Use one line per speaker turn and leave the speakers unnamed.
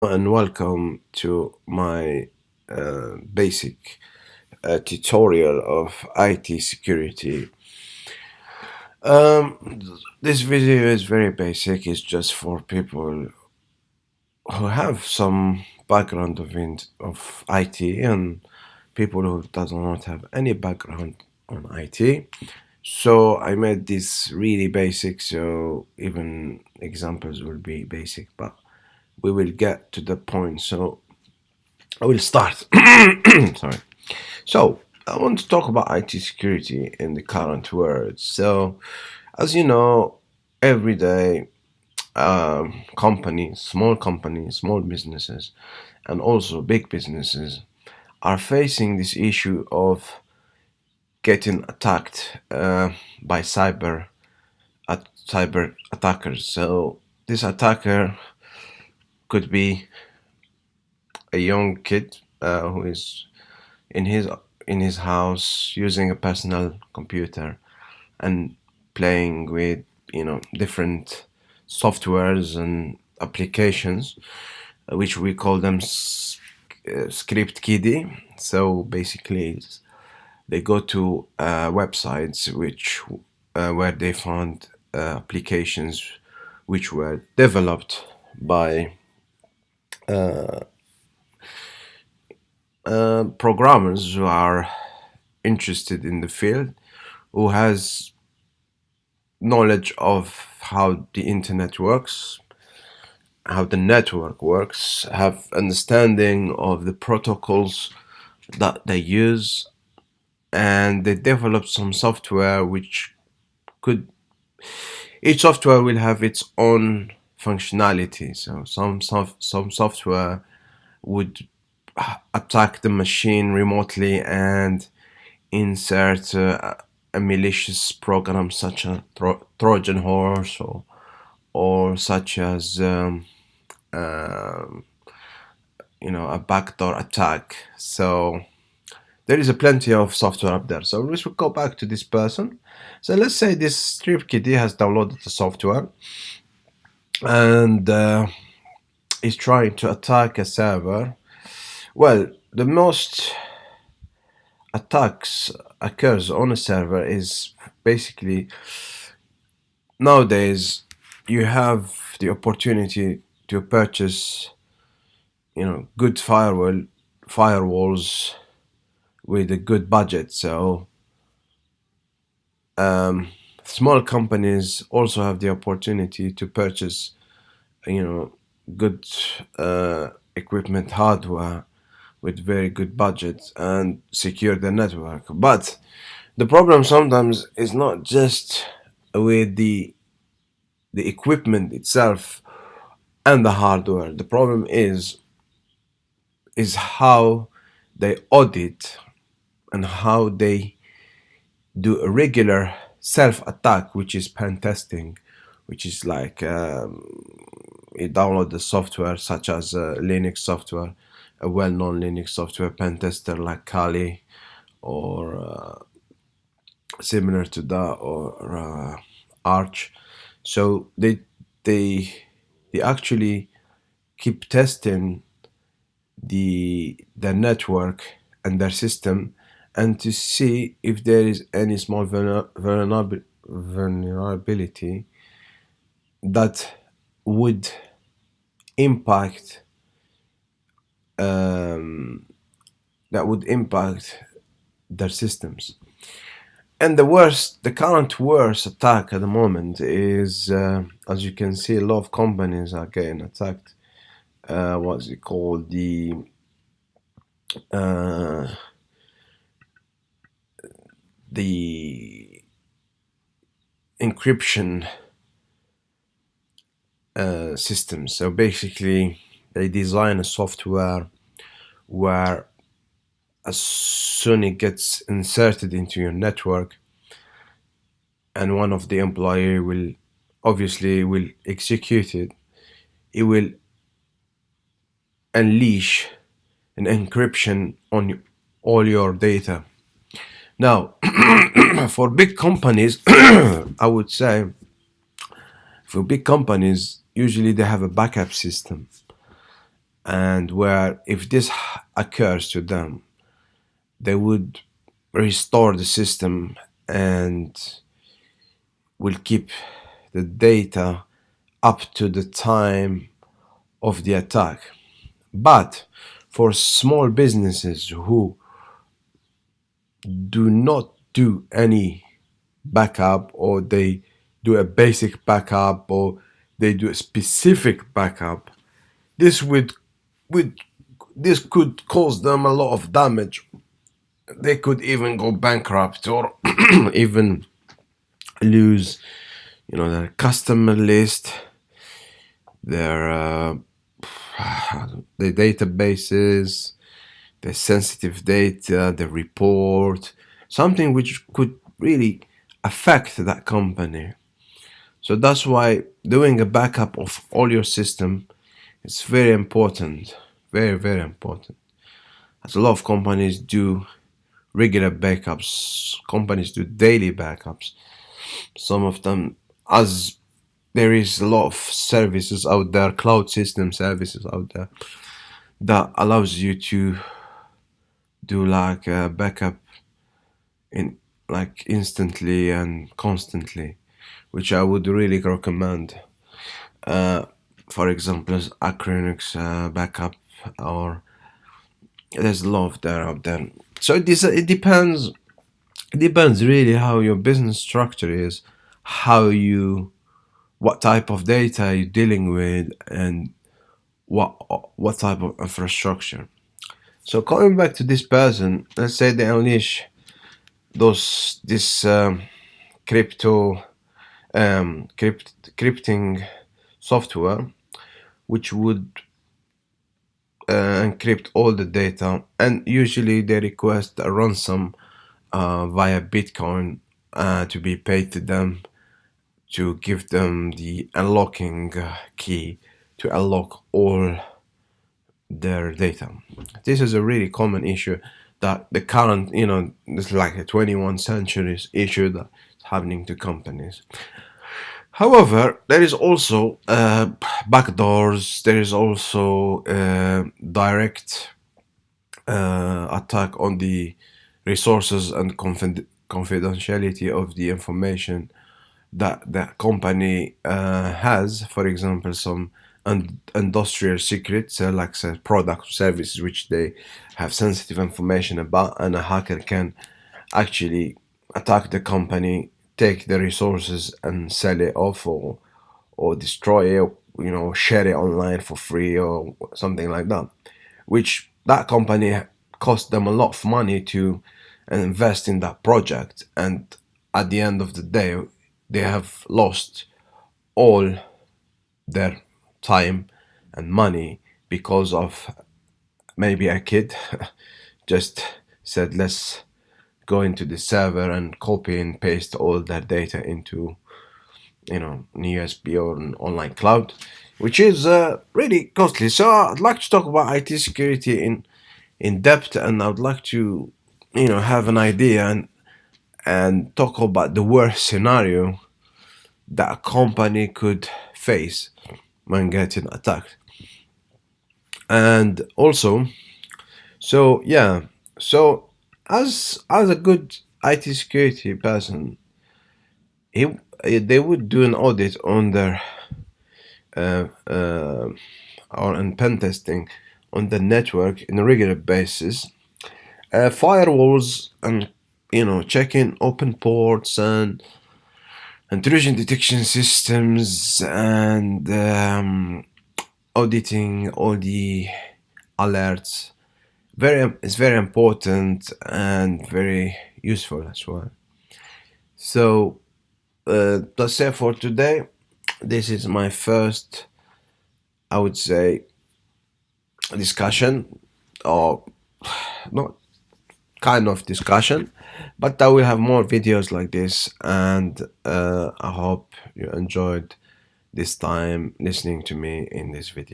and welcome to my basic tutorial of IT security. This video is very basic. It's just for people who have some background of IT and people who does not have any background on IT. So I made this really basic, so even examples will be basic, but we will get to the point. So I will start. Sorry. So I want to talk about IT security in the current world. So, as you know, every day, companies, small businesses, and also big businesses are facing this issue of getting attacked by cyber attackers. So this attacker could be a young kid who is in his in his house using a personal computer and playing with different softwares and applications, which we call them script kiddie. So basically they go to websites which where they found applications which were developed by programmers who are interested in the field, who has knowledge of how the internet works, how the network works, have understanding of the protocols that they use, and they develop some software which could each software will have its own functionality. So some software would attack the machine remotely and insert a malicious program such as Trojan horse or such as a backdoor attack. So there is a plenty of software up there. So let's go back to this person. So let's say this strip kiddie has downloaded the software and is trying to attack a server. Well, the most attacks occurs on a server is basically nowadays you have the opportunity to purchase good firewalls with a good budget. So small companies also have the opportunity to purchase good equipment hardware with very good budgets and secure the network. But the problem sometimes is not just with the equipment itself and the hardware. The problem is how they audit and how they do a regular self-attack, which is pen testing, which is like you download the software such as Linux software, a well-known Linux software pen tester like Kali or similar to that, or Arch. So they actually keep testing the network and their system, and to see if there is any small vulnerability that would impact um, their systems. And the current worst attack at the moment is, as you can see, a lot of companies are getting attacked. What's it called? Uh, the encryption systems. So basically, they design a software where as soon it gets inserted into your network, and one of the employee will execute it, it will unleash an encryption on all your data. Now, for big companies, I would say for big companies, usually they have a backup system. and where if this occurs to them, they would restore the system and will keep the data up to the time of the attack. But for small businesses who do not do any backup, or they do a basic backup, or they do a specific backup, this would this could cause them a lot of damage. They could even go bankrupt, or even lose, their customer list, their the databases, the sensitive data, the report, something which could really affect that company. So that's why doing a backup of all your system is very important, very, very important. As a lot of companies do regular backups, companies do daily backups. Some of them, as there is a lot of services out there, cloud system services out there, that allows you to do like a backup in like instantly and constantly, which I would really recommend. Uh, for example, Acronix backup, or there's a lot of there out there. So it depends. It depends really how your business structure is, how you, what type of data you're dealing with, and what type of infrastructure. So coming back to this person, let's say they unleash this crypto crypting software, which would encrypt all the data, and usually they request a ransom via Bitcoin to be paid to them, to give them the unlocking key to unlock all their data. This is a really common issue that the current, it's like a 21st century issue that's happening to companies. However, there is also backdoors. There is also direct attack on the resources and confidentiality of the information that the company has. For example, some industrial secrets, like say, product or services which they have sensitive information about, and a hacker can actually attack the company, take the resources and sell it off, or destroy it, share it online for free or something like that, which that company cost them a lot of money to invest in that project, and at the end of the day they have lost all their time and money because of maybe a kid just said, let's go into the server and copy and paste all that data into an USB or an online cloud, which is really costly. So I'd like to talk about IT security in depth, and I'd like to have an idea and talk about the worst scenario that a company could face when getting attacked. And also, so yeah, so as a good IT security person, he they would do an audit on their uh, uh, or in pen testing on the network in a regular basis, firewalls, and checking open ports and intrusion detection systems, and auditing all the alerts. It's very important and very useful as well. So that's it for today. This is my first, I would say, discussion, or not kind of discussion, but I will have more videos like this, and I hope you enjoyed this time listening to me in this video.